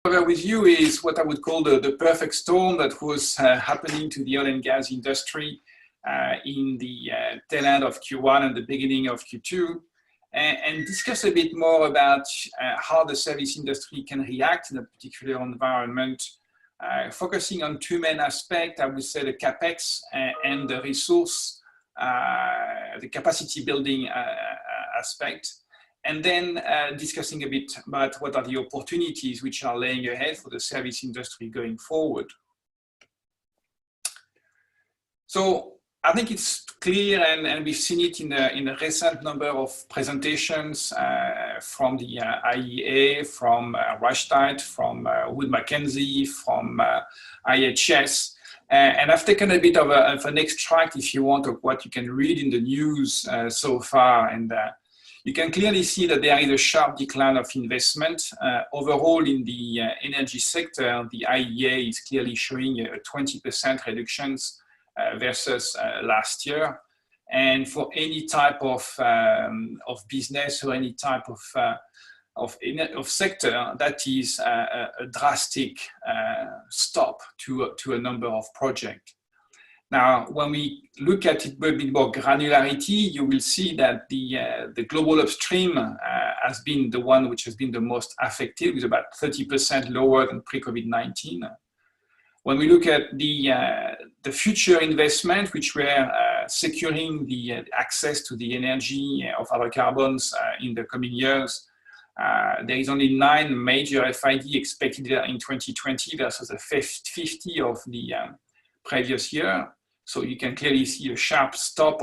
cover with you is what I would call the perfect storm that was happening to the oil and gas industry in the tail end of Q1 and the beginning of Q2, and discuss a bit more about how the service industry can react in a particular environment, focusing on two main aspects. I would say the CapEx and the resource, the capacity building aspect. And then discussing a bit about what are the opportunities which are laying ahead for the service industry going forward. So I think it's clear, and we've seen it in a recent number of presentations from the IEA, from Rystad, from Wood Mackenzie, from IHS. And I've taken a bit of an extract, if you want, of what you can read in the news so far. And you can clearly see that there is a sharp decline of investment. Overall, in the energy sector, the IEA is clearly showing a 20% reductions versus last year. And for any type of business or any type of sector, that is a drastic stop to a number of projects. Now, when we look at it with a bit more granularity, you will see that the global upstream has been the one which has been the most affected, with about 30% lower than pre-COVID-19. When we look at the future investment, which were securing the access to the energy of hydrocarbons in the coming years, there is only 9 major FID expected in 2020 versus the 50 of the previous year. So you can clearly see a sharp stop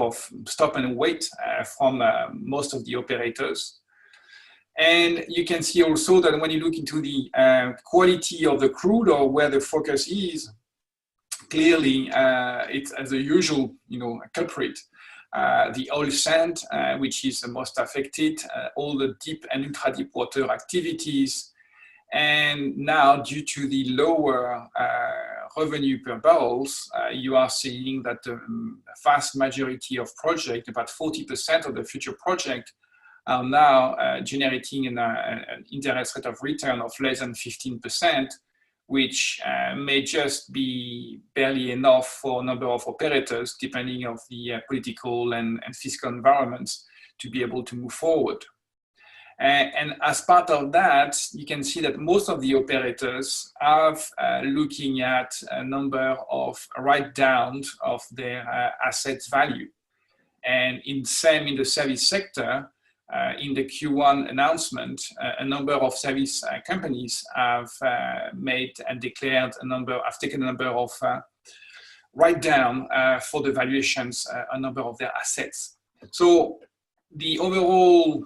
and wait from most of the operators. And you can see also that when you look into the quality of the crude, or where the focus is, clearly it's, as a usual, culprit. The oil sand, which is the most affected, all the deep and ultra deep water activities. And now, due to the lower revenue per barrels, you are seeing that the vast majority of projects, about 40% of the future projects, are now generating an interest rate of return of less than 15%, which may just be barely enough for a number of operators, depending on the political and fiscal environments, to be able to move forward. And as part of that, you can see that most of the operators are looking at a number of write-downs of their assets value. And in the service sector, in the Q1 announcement, a number of service companies have made and declared have taken a number of write-down for the valuations, a number of their assets. So the overall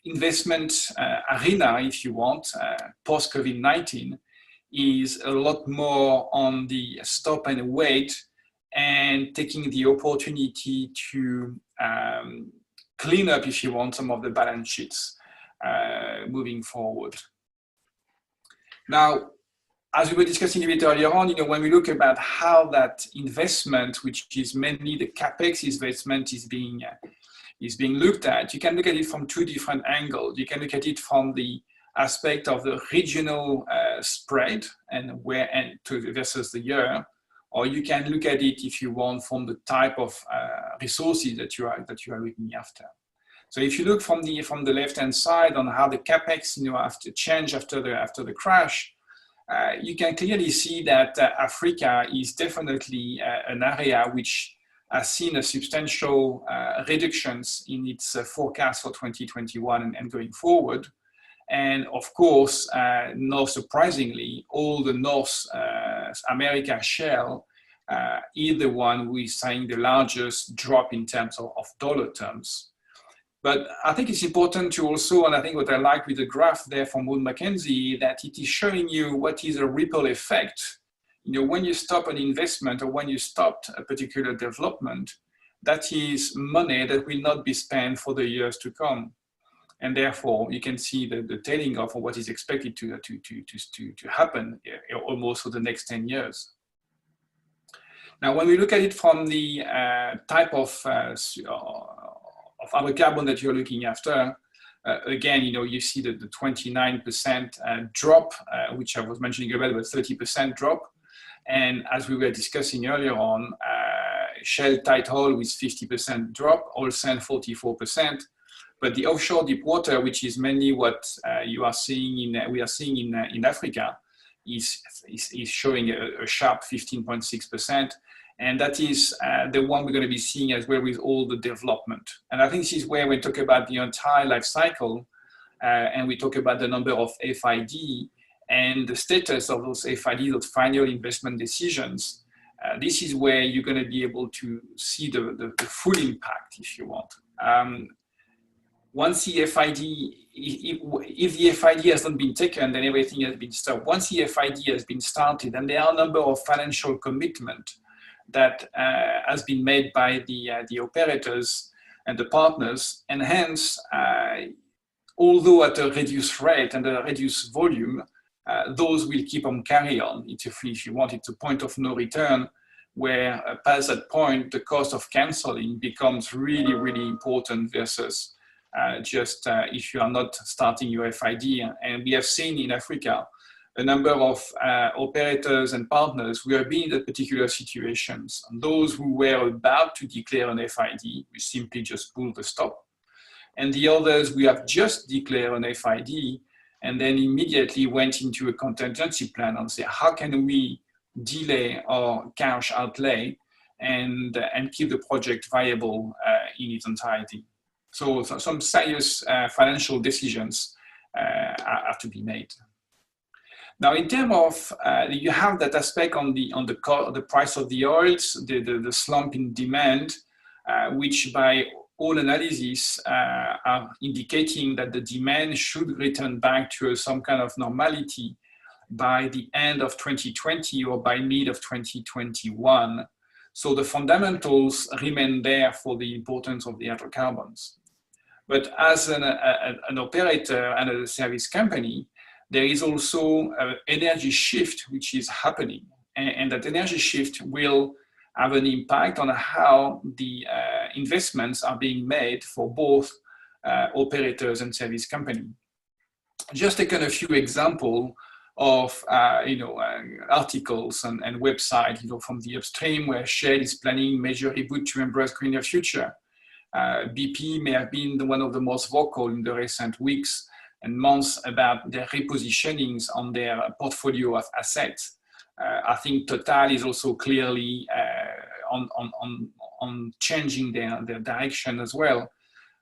investment arena, if you want, post-COVID-19, is a lot more on the stop and wait, and taking the opportunity to clean up, if you want, some of the balance sheets moving forward. Now, as we were discussing a bit earlier on, when we look about how that investment, which is mainly the CapEx investment, is being looked at, you can look at it from two different angles. You can look at it from the aspect of the regional spread versus the year, or you can look at it, if you want, from the type of resources that you are looking after. So if you look from the left-hand side on how the CapEx have to change after the crash, you can clearly see that Africa is definitely an area which has seen a substantial reductions in its forecast for 2021 and going forward. And of course, not surprisingly, all the North America shale is the one who is seeing the largest drop in terms of dollar terms. But I think it's important to also, and I think what I like with the graph there from Wood Mackenzie, that it is showing you what is a ripple effect. When you stop an investment, or when you stopped a particular development, that is money that will not be spent for the years to come. And therefore, you can see the tailing off of what is expected to happen almost for the next 10 years. Now, when we look at it from the type of hydrocarbon that you're looking after, again, you see the 29% drop, which I was mentioning about, 30% drop. And as we were discussing earlier on, Shell tight hole with 50% drop, oil sand 44%. But the offshore deep water, which is mainly what we are seeing in Africa, is showing a sharp 15.6%. And that is the one we're going to be seeing as well with all the development. And I think this is where we talk about the entire life cycle, and we talk about the number of FID and the status of those FID, those final investment decisions. This is where you're going to be able to see the full impact, if you want. Once the FID, if the FID has not been taken, then everything has been stopped. Once the FID has been started, and there are a number of financial commitments that has been made by the operators and the partners, and hence, although at a reduced rate and a reduced volume, those will keep on carry on. If you want, it's a point of no return, where past that point, the cost of cancelling becomes really, really important versus just if you are not starting your FID. And we have seen in Africa a number of operators and partners who have been in that particular situations. And those who were about to declare an FID, we simply just pull the stop. And the others, we have just declared an FID and then immediately went into a contingency plan and say, how can we delay our cash outlay and keep the project viable in its entirety? So some serious financial decisions have to be made. Now, in terms of, you have that aspect on the price of the oils, the slump in demand, which by all analyses are indicating that the demand should return back to some kind of normality by the end of 2020 or by mid of 2021. So the fundamentals remain there for the importance of the hydrocarbons. But as an operator and a service company, there is also an energy shift which is happening. And that energy shift will have an impact on how the investments are being made for both operators and service company. Just taken a few examples of articles and websites from the upstream, where Shell is planning major reboot to embrace greener future. BP may have been one of the most vocal in the recent weeks and months about their repositionings on their portfolio of assets. I think Total is also clearly on changing their direction as well.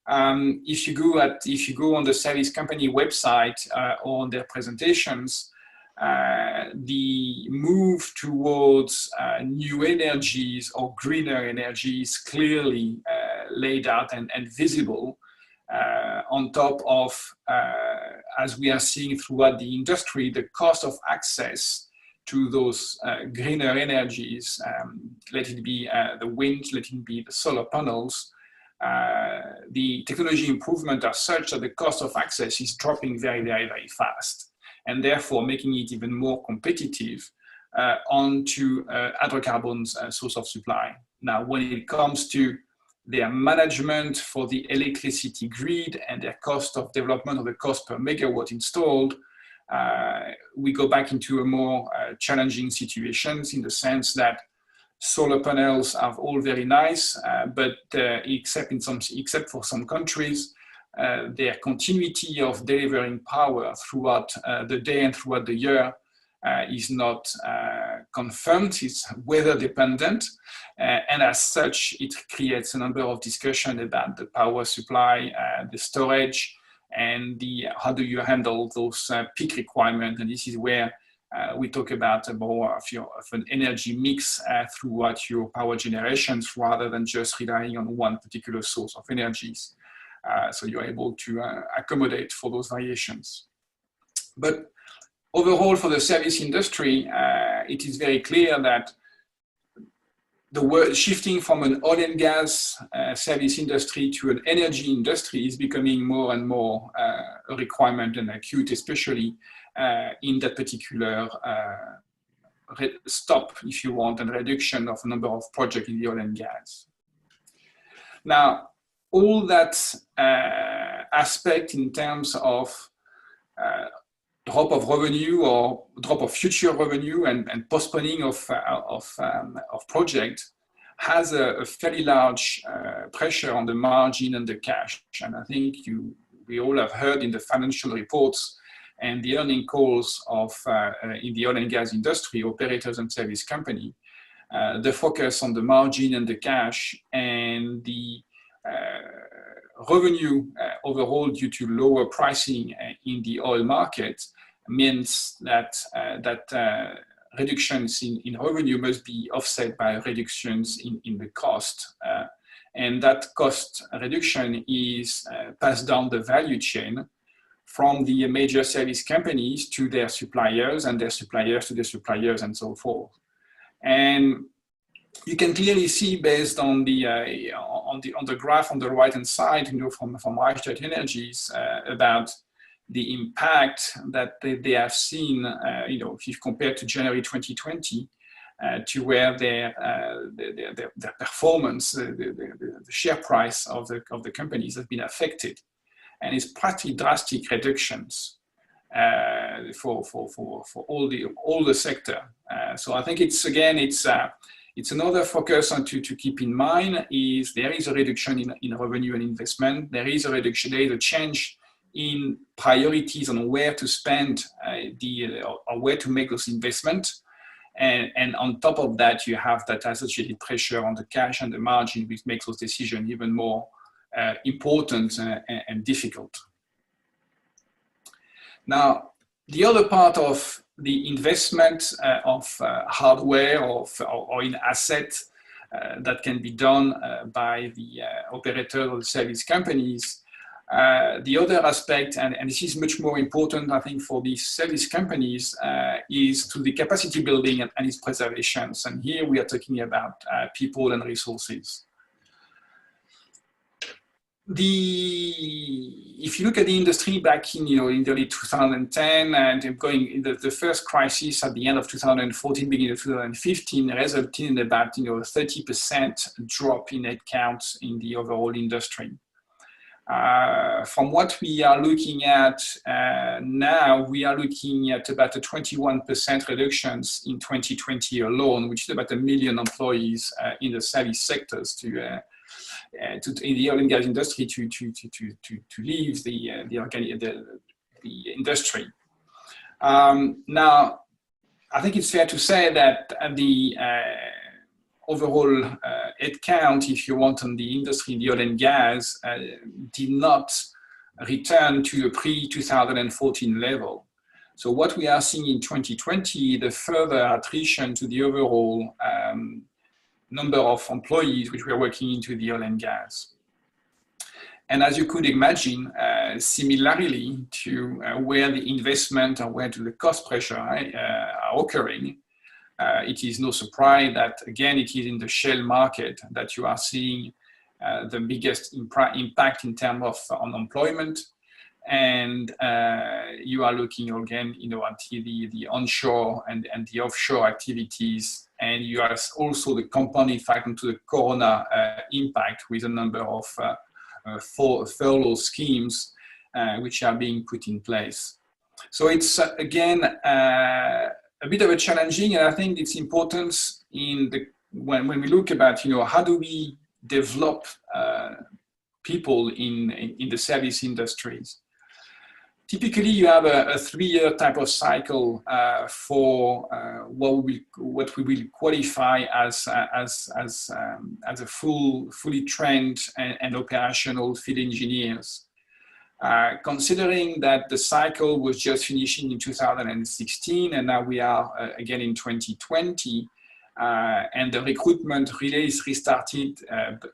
If you go on the service company website or on their presentations, the move towards new energies or greener energies clearly laid out and visible, on top of, as we are seeing throughout the industry, the cost of access to those greener energies, let it be the wind, let it be the solar panels. The technology improvement are such that the cost of access is dropping very, very, very fast, and therefore making it even more competitive onto hydrocarbons source of supply. Now, when it comes to their management for the electricity grid and their cost of development or the cost per megawatt installed, we go back into a more challenging situations, in the sense that solar panels are all very nice, but except for some countries, their continuity of delivering power throughout the day and throughout the year is not confirmed. It's weather dependent, and as such, it creates a number of discussions about the power supply, the storage, and how do you handle those peak requirements. And this is where we talk about more of an energy mix throughout your power generations, rather than just relying on one particular source of energies. So you're able to accommodate for those variations. But overall, for the service industry, it is very clear that the world shifting from an oil and gas service industry to an energy industry is becoming more and more a requirement and acute, especially in that particular stop, if you want, and reduction of a number of projects in the oil and gas. Now, all that aspect in terms of drop of revenue or drop of future revenue and postponing of project has a fairly large pressure on the margin and the cash. And I think we all have heard in the financial reports and the earning calls of in the oil and gas industry, operators and service company, the focus on the margin and the cash and the revenue overall due to lower pricing in the oil market means that reductions in revenue must be offset by reductions in the cost. And that cost reduction is passed down the value chain from the major service companies to their suppliers and their suppliers to their suppliers and so forth. And you can clearly see based on the graph on the right hand side, from Reichstadt Energies about the impact that they have seen, if you compare to January 2020 to where their performance, the share price of the companies has been affected, and it's pretty drastic reductions for all the sector. So I think it's another focus on to keep in mind is there is a reduction in revenue and investment. There is a reduction, there is a change in priorities on where to spend or where to make those investments. And on top of that, you have that associated pressure on the cash and the margin, which makes those decisions even more important and difficult. Now, the other part of the investment of hardware or in assets that can be done by the operator or the service companies. The other aspect, and this is much more important, I think, for these service companies, is to the capacity building and its preservations. And here we are talking about people and resources. If you look at the industry back in in the early 2010 and going in the first crisis at the end of 2014, beginning of 2015, resulted in about 30% drop in headcount in the overall industry. From what we are looking at now, we are looking at about a 21% reductions in 2020 alone, which is about 1 million employees in the service sectors in the oil and gas industry to leave the industry. Now, I think it's fair to say that the overall headcount, if you want, on the industry in the oil and gas did not return to a pre-2014 level. So what we are seeing in 2020, the further attrition to the overall number of employees which were working into the oil and gas. And as you could imagine, similarly to where the investment and where to the cost pressure are occurring, it is no surprise that, again, it is in the shale market that you are seeing the biggest impact in terms of unemployment. And you are looking again, at the onshore and the offshore activities. And you are also the compounding factor to the corona impact with a number of furlough schemes which are being put in place. So it's again a bit of a challenging, and I think it's important when we look about how do we develop people in the service industries. Typically, you have a 3-year type of cycle for what we will qualify as a fully trained and operational field engineers. Considering that the cycle was just finishing in 2016, and now we are again in 2020, and the recruitment really is restarted,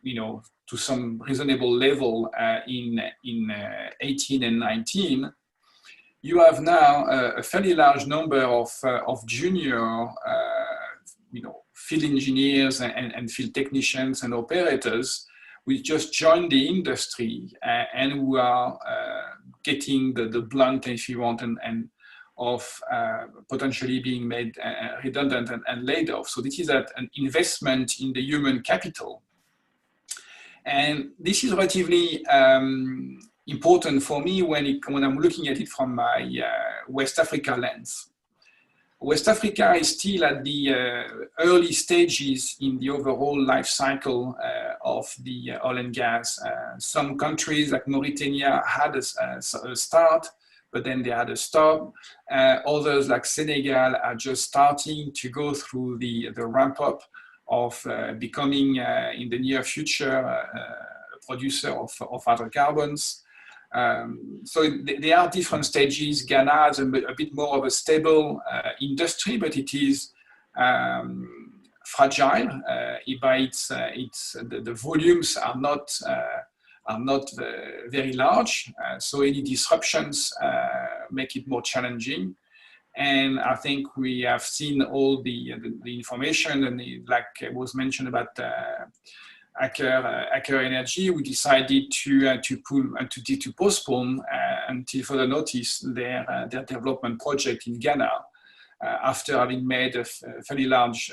to some reasonable level in 18 and 19. You have now a fairly large number of junior, field engineers and field technicians and operators who just joined the industry and who are getting the blunt, if you want, and of potentially being made redundant and laid off. So this is an investment in the human capital. And this is relatively important for me when I'm looking at it from my West Africa lens. West Africa is still at the early stages in the overall life cycle of the oil and gas. Some countries like Mauritania had a start, but then they had a stop. Others like Senegal are just starting to go through the ramp up of becoming in the near future a producer of hydrocarbons. So there are different stages. Ghana has a bit more of a stable industry, but it is fragile. The volumes are not very large. So any disruptions make it more challenging. And I think we have seen all the information, and like was mentioned about Aker Energy, we decided to postpone until further notice their development project in Ghana after having made a fairly large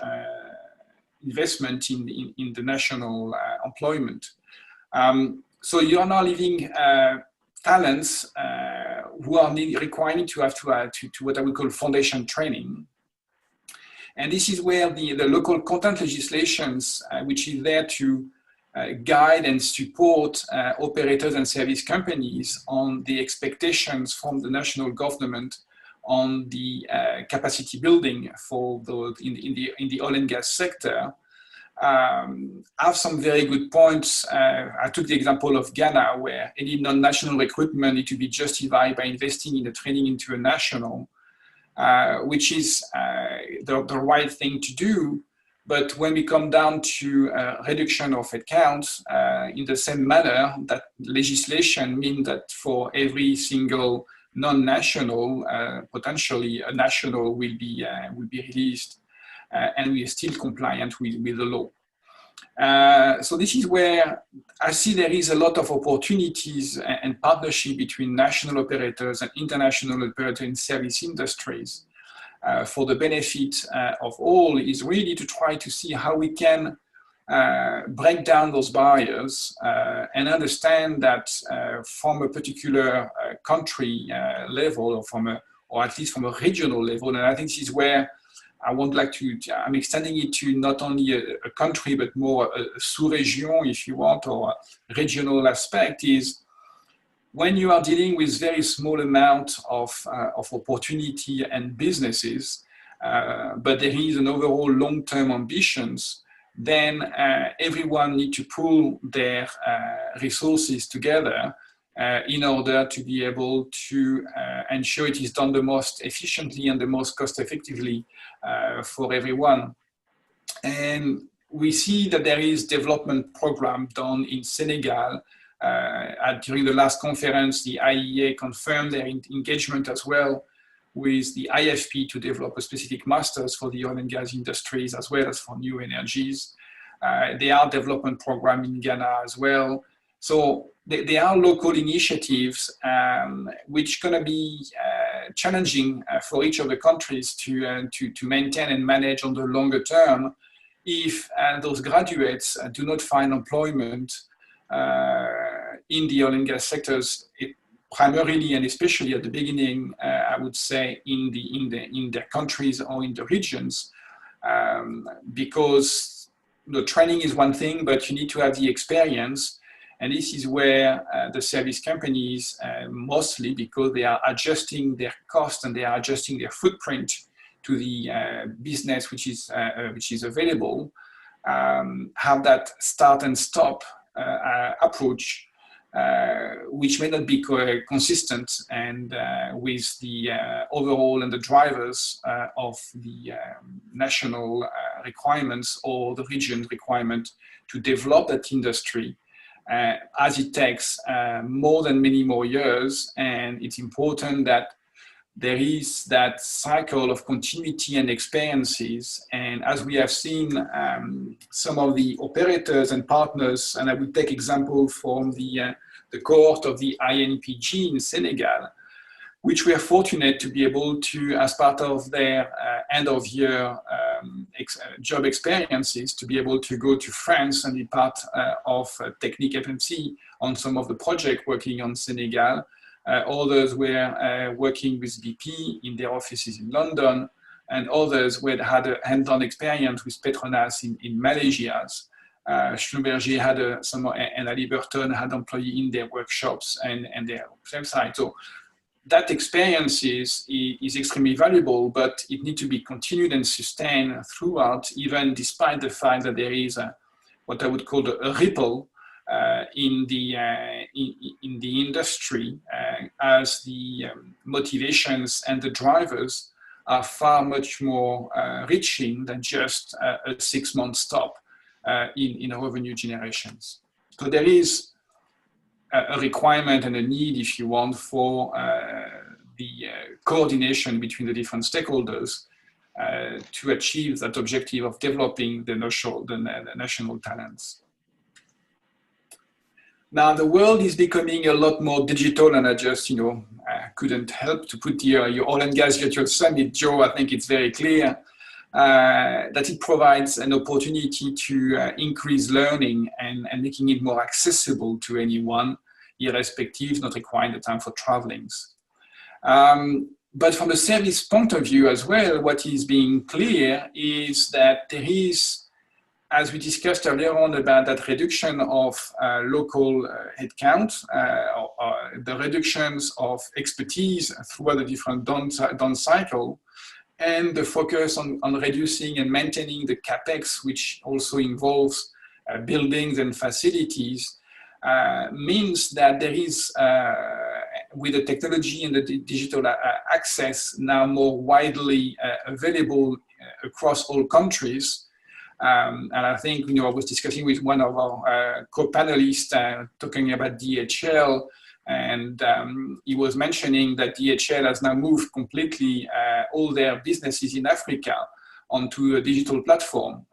investment in the national employment. So you are now leaving talents who are requiring to have to what I would call foundation training. And this is where the local content legislations, which is there to guide and support operators and service companies on the expectations from the national government on the capacity building for those in the oil and gas sector, have some very good points. I took the example of Ghana, where any non-national recruitment need to be justified by investing in the training into a national. Which is the right thing to do. But when we come down to reduction of headcounts, in the same manner, that legislation means that for every single non-national, potentially a national will be released, and we are still compliant with the law. So this is where I see there is a lot of opportunities and partnership between national operators and international operators in service industries for the benefit of all, is really to try to see how we can break down those barriers and understand that from a particular country level, or at least from a regional level. And I think this is where I'm extending it to not only a country, but more a sous-region, if you want, or a regional aspect, is when you are dealing with very small amount of opportunity and businesses, but there is an overall long-term ambitions, then everyone needs to pool their resources together in order to be able to ensure it is done the most efficiently and the most cost effectively for everyone. And we see that there is development program done in Senegal. During the last conference, the IEA confirmed their engagement as well with the IFP to develop a specific masters for the oil and gas industries as well as for new energies. There are development programs in Ghana as well. So there are local initiatives which are going to be challenging for each of the countries to maintain and manage on the longer term if those graduates do not find employment in the oil and gas sectors, primarily and especially at the beginning, I would say in their countries or in the regions, because the training is one thing, but you need to have the experience. And this is where the service companies, mostly because they are adjusting their cost and they are adjusting their footprint to the business which is available, have that start and stop approach, which may not be consistent and with the overall and the drivers of the national requirements or the region requirement to develop that industry. As it takes more than many more years, and it's important that there is that cycle of continuity and experiences. And as we have seen, some of the operators and partners, and I would take example from the cohort of the INPG in Senegal, which we are fortunate to be able to, as part of their end of year job experiences to be able to go to France and be part of Technique FMC on some of the projects working on Senegal. Others were working with BP in their offices in London, and others had a hands-on experience with Petronas in Malaysia. Schlumberger had and Halliburton had employees in their workshops and their website. So that experience is extremely valuable, but it needs to be continued and sustained throughout, even despite the fact that there is what I would call a ripple in the industry, as the motivations and the drivers are far much more reaching than just a 6-month stop in revenue generations. So there is a requirement and a need, if you want, for the coordination between the different stakeholders to achieve that objective of developing the national talents. Now, the world is becoming a lot more digital, and I just, couldn't help to put your oil and gas virtual summit, Joe. I think it's very clear that it provides an opportunity to increase learning and making it more accessible to anyone, irrespective, not requiring the time for traveling. But from a service point of view as well, what is being clear is that there is, as we discussed earlier on about that reduction of local headcount, the reductions of expertise throughout the different down cycle, and the focus on reducing and maintaining the capex, which also involves buildings and facilities, means that there is, with the technology and the digital access now more widely available across all countries. And I think, I was discussing with one of our co-panelists talking about DHL, and he was mentioning that DHL has now moved completely all their businesses in Africa onto a digital platform,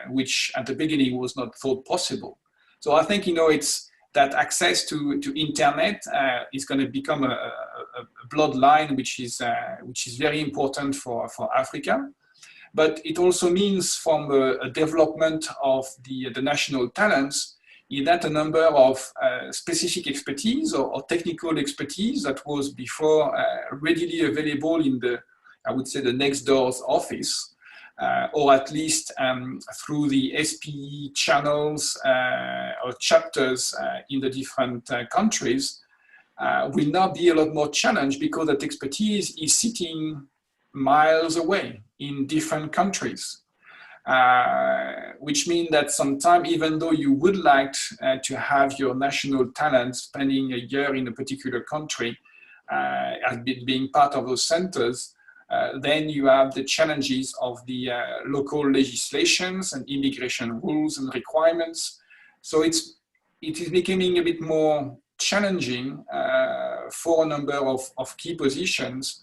which at the beginning was not thought possible. So I think, it's that access to internet is going to become a bloodline, which is very important for Africa. But it also means, from a development of the national talents, is that a number of specific expertise or technical expertise that was before readily available in I would say, the next door's office, or at least through the SPE channels or chapters in the different countries, will now be a lot more challenged, because that expertise is sitting miles away in different countries, which means that sometimes, even though you would like to have your national talent spending a year in a particular country as being part of those centers, then you have the challenges of the local legislations and immigration rules and requirements. So it is becoming a bit more challenging for a number of key positions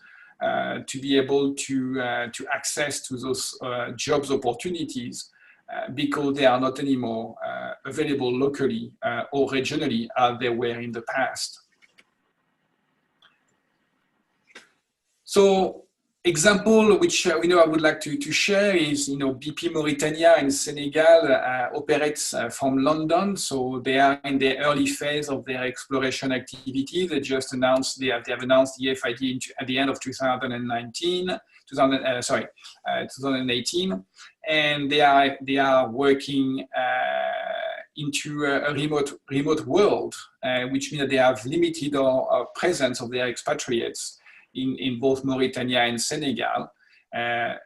to be able to access to those jobs opportunities, because they are not anymore available locally or regionally as they were in the past. So, example which I would like to share is, BP Mauritania in Senegal operates from London, so they are in the early phase of their exploration activity. They just announced they have announced the FID at the end of 2018, and they are working into a remote world, which means that they have limited presence of their expatriates in both Mauritania and Senegal,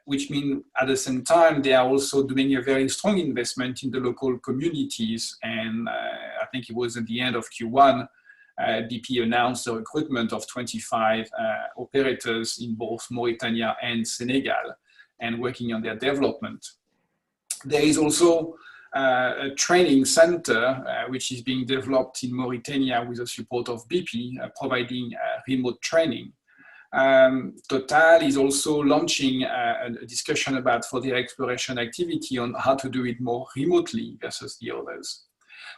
which means at the same time they are also doing a very strong investment in the local communities. And I think it was at the end of Q1, BP announced the recruitment of 25 operators in both Mauritania and Senegal, and working on their development. There is also a training center which is being developed in Mauritania with the support of BP, providing remote training. Total is also launching a discussion for their exploration activity on how to do it more remotely versus the others.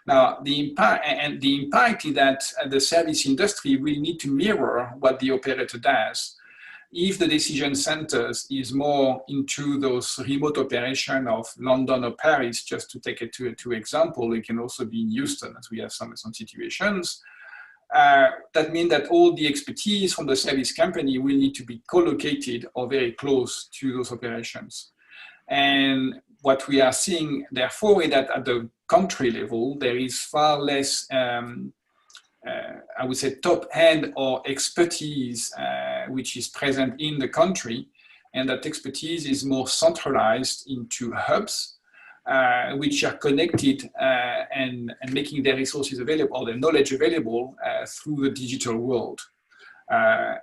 Now, the impact is that the service industry will need to mirror what the operator does. if the decision centers is more into those remote operation of London or Paris, just to take it to two example, it can also be in Houston, as we have some situations. That means that all the expertise from the service company will need to be co-located or very close to those operations. And what we are seeing, therefore, is that at the country level, there is far less, I would say, top-end or expertise which is present in the country, and that expertise is more centralized into hubs, which are connected and making their resources available, or their knowledge available through the digital world.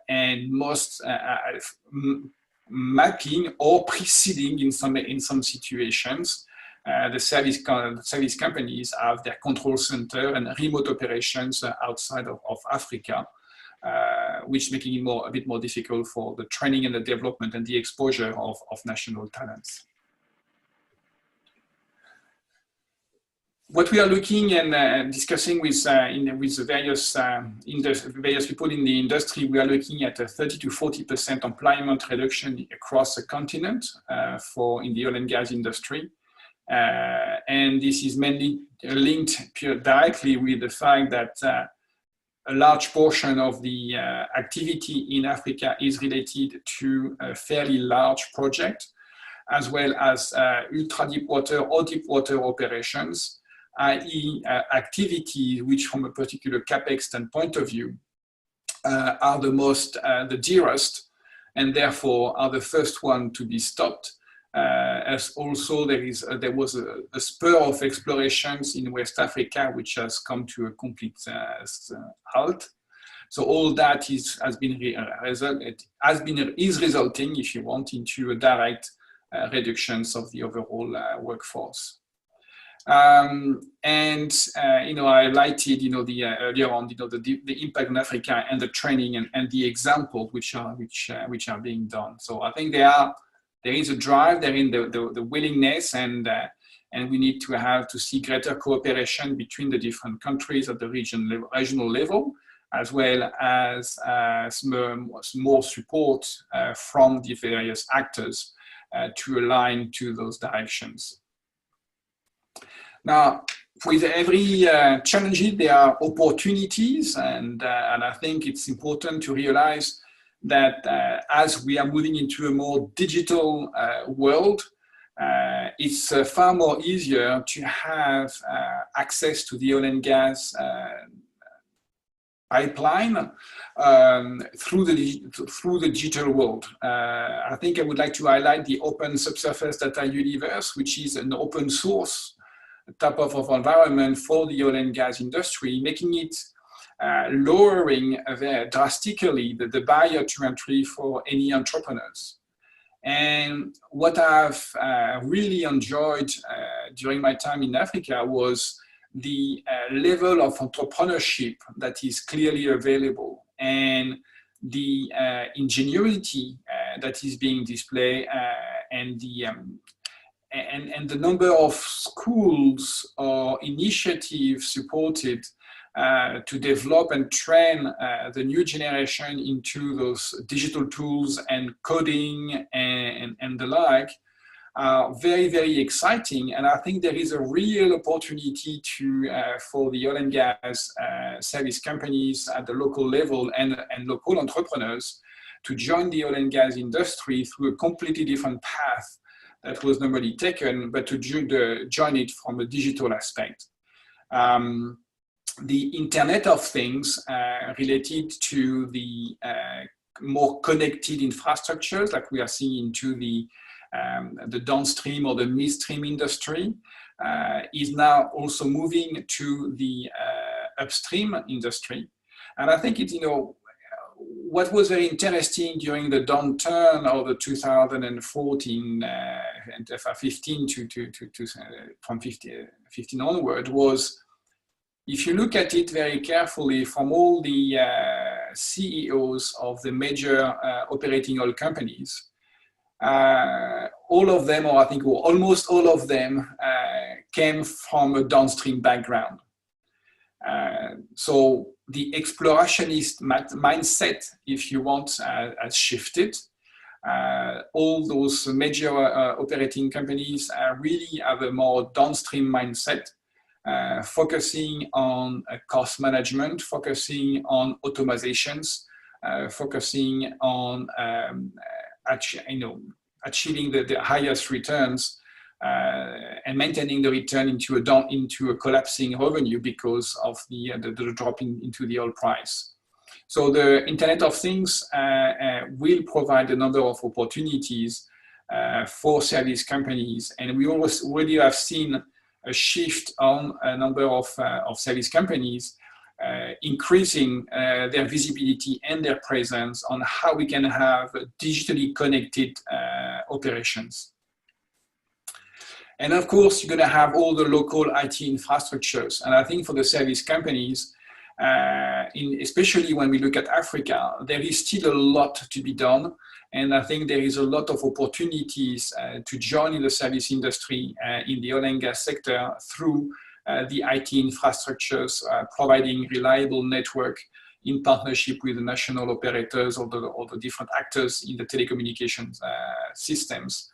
And most mapping or preceding in some situations, the service companies have their control center and remote operations outside of Africa, which making it a bit more difficult for the training and the development and the exposure of national talents. What we are looking and discussing with the various people in the industry, we are looking at a 30 to 40% employment reduction across the continent in the oil and gas industry. And this is mainly linked directly with the fact that a large portion of the activity in Africa is related to a fairly large project, as well as ultra deep water or deep water operations, i.e. activities which from a particular CapEx standpoint of view are the dearest, and therefore are the first one to be stopped. As also there was a spur of explorations in West Africa which has come to a complete halt. So all that is resulting, if you want, into a direct reductions of the overall workforce. I highlighted, earlier on, the impact in Africa and the training and the examples which are being done. So I think there is a drive, there in the willingness, and we need to see greater cooperation between the different countries at the regional level, as well as more support from the various actors to align to those directions. Now, with every challenge, there are opportunities, and I think it's important to realize that as we are moving into a more digital world, it's far more easier to have access to the oil and gas pipeline through the digital world. I think I would like to highlight the Open Subsurface Data Universe, which is an open source type of environment for the oil and gas industry, making it lowering drastically the barrier to entry for any entrepreneurs. And what I've really enjoyed during my time in Africa was the level of entrepreneurship that is clearly available, and the ingenuity that is being displayed, and the number of schools or initiatives supported to develop and train the new generation into those digital tools and coding and the like are very, very exciting. And I think there is a real opportunity for the oil and gas service companies at the local level and local entrepreneurs to join the oil and gas industry through a completely different path that was normally taken, but to join it from a digital aspect. The Internet of Things related to the more connected infrastructures, like we are seeing into the downstream or the midstream industry, is now also moving to the upstream industry. And I think it's, what was very interesting during the downturn of the 2014 and 15 from 15 onward was, if you look at it very carefully, from all the CEOs of the major operating oil companies, all of them, or I think almost all of them, came from a downstream background. So the explorationist mindset, if you want, has shifted. All those major operating companies really have a more downstream mindset, focusing on cost management, focusing on automations, focusing on achieving the highest returns and maintaining the return into a collapsing revenue because of the drop into the oil price. So the Internet of Things will provide a number of opportunities for service companies, and we already have seen a shift on a number of service companies increasing their visibility and their presence on how we can have digitally connected operations. And of course, you're going to have all the local IT infrastructures. And I think for the service companies, especially when we look at Africa, there is still a lot to be done. And I think there is a lot of opportunities to join in the service industry in the oil and gas sector through the IT infrastructures, providing reliable network in partnership with the national operators or the different actors in the telecommunications systems.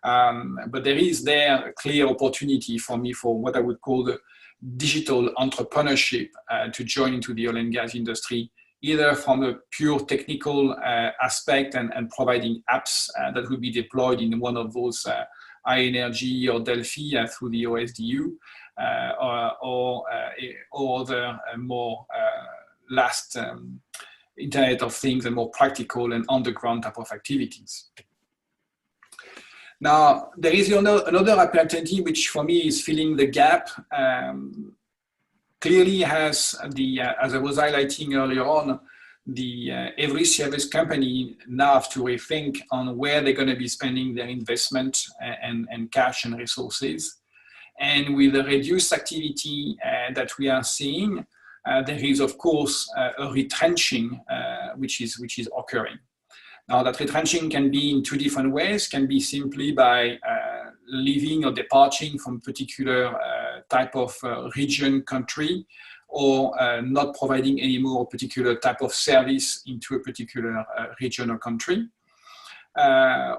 But there is a clear opportunity for me for what I would call the digital entrepreneurship to join into the oil and gas industry, either from a pure technical aspect and providing apps that will be deployed in one of those iEnergy or Delphi through the OSDU, or other more last Internet of Things and more practical and on-the-ground type of activities. Now, there is another opportunity which for me is filling the gap. Clearly has as I was highlighting earlier on, every service company now have to rethink on where they're going to be spending their investment and cash and resources. And with the reduced activity that we are seeing, there is of course a retrenching which is occurring. Now that retrenching can be in two different ways, can be simply by leaving or departing from particular type of region, country, or not providing any more a particular type of service into a particular region or country.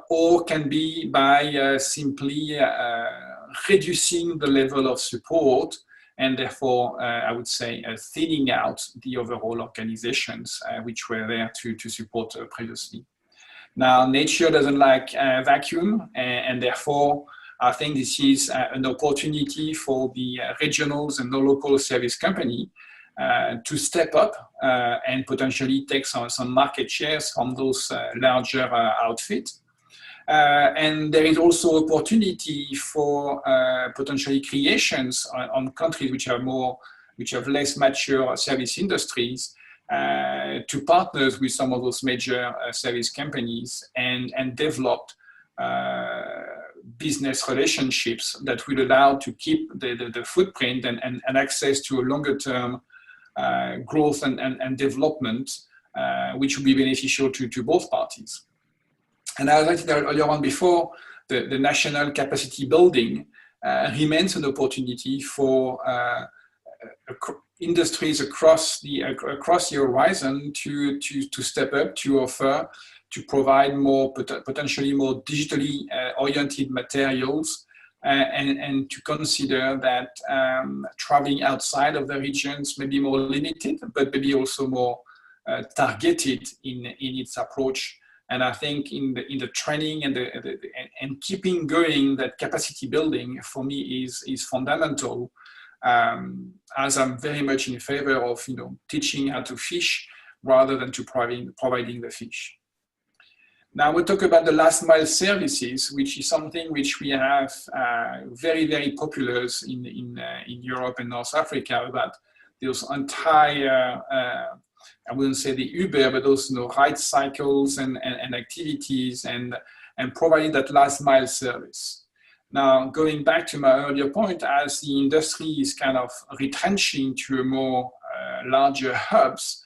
Or can be by simply reducing the level of support and therefore, I would say, thinning out the overall organizations which were there to support previously. Now, nature doesn't like vacuum, and therefore, I think this is an opportunity for the regionals and the local service company to step up and potentially take some market shares from those larger outfits. And there is also opportunity for potentially creations on countries which have less mature service industries to partners with some of those major service companies and develop business relationships that will allow to keep the footprint and access to a longer term growth and development, which will be beneficial to both parties. And as I said earlier on before, the national capacity building remains an opportunity for industries across the horizon to step up, to offer, to provide more potentially more digitally oriented materials, and to consider that traveling outside of the regions may be more limited, but maybe also more targeted in its approach. And I think in the training and keeping going that capacity building for me is fundamental, as I'm very much in favor of teaching how to fish rather than to providing the fish. Now we'll talk about the last mile services, which is something which we have very, very popular in Europe and North Africa, about those entire, I wouldn't say the Uber, but those ride cycles and activities and providing that last mile service. Now, going back to my earlier point, as the industry is kind of retrenching to a more larger hubs,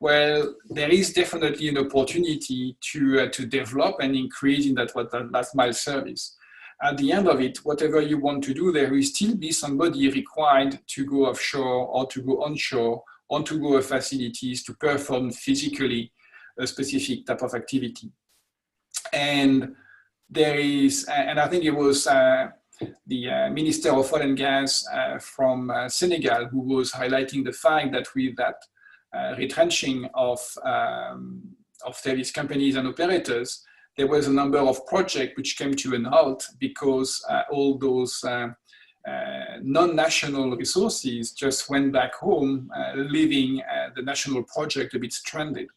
well, there is definitely an opportunity to develop and increase in that last mile service. at the end of it, whatever you want to do, there will still be somebody required to go offshore or to go onshore or to go to facilities to perform physically a specific type of activity. And there is, and I think it was the Minister of Oil and Gas from Senegal who was highlighting the fact that with that retrenching of service companies and operators, there was a number of projects which came to an halt because all those non-national resources just went back home, leaving the national project a bit stranded.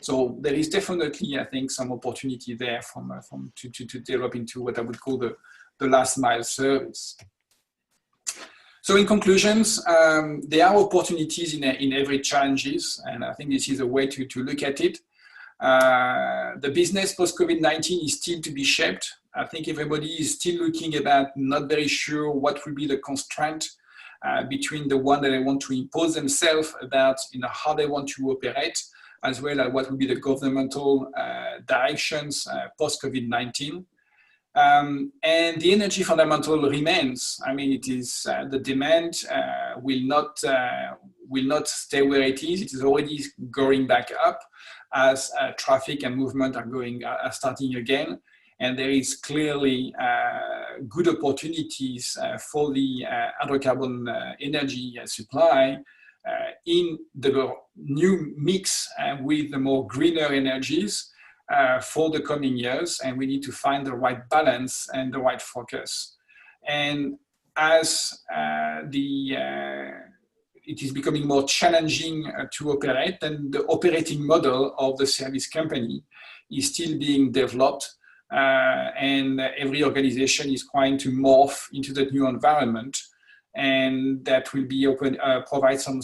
So there is definitely, I think, some opportunity there to develop into what I would call the last mile service. So in conclusions, there are opportunities in every challenges, and I think this is a way to look at it. The business post-COVID-19 is still to be shaped. I think everybody is still looking about, not very sure what will be the constraint between the one that they want to impose themselves about how they want to operate, as well as what will be the governmental directions post-COVID-19. And the energy fundamental remains. I mean, it is the demand will not stay where it is. It is already going back up as traffic and movement are starting again. And there is clearly good opportunities for the hydrocarbon energy supply in the new mix with the more greener energies for the coming years, and we need to find the right balance and the right focus. And as it is becoming more challenging to operate, and the operating model of the service company is still being developed, and every organization is trying to morph into that new environment, and that will be provide some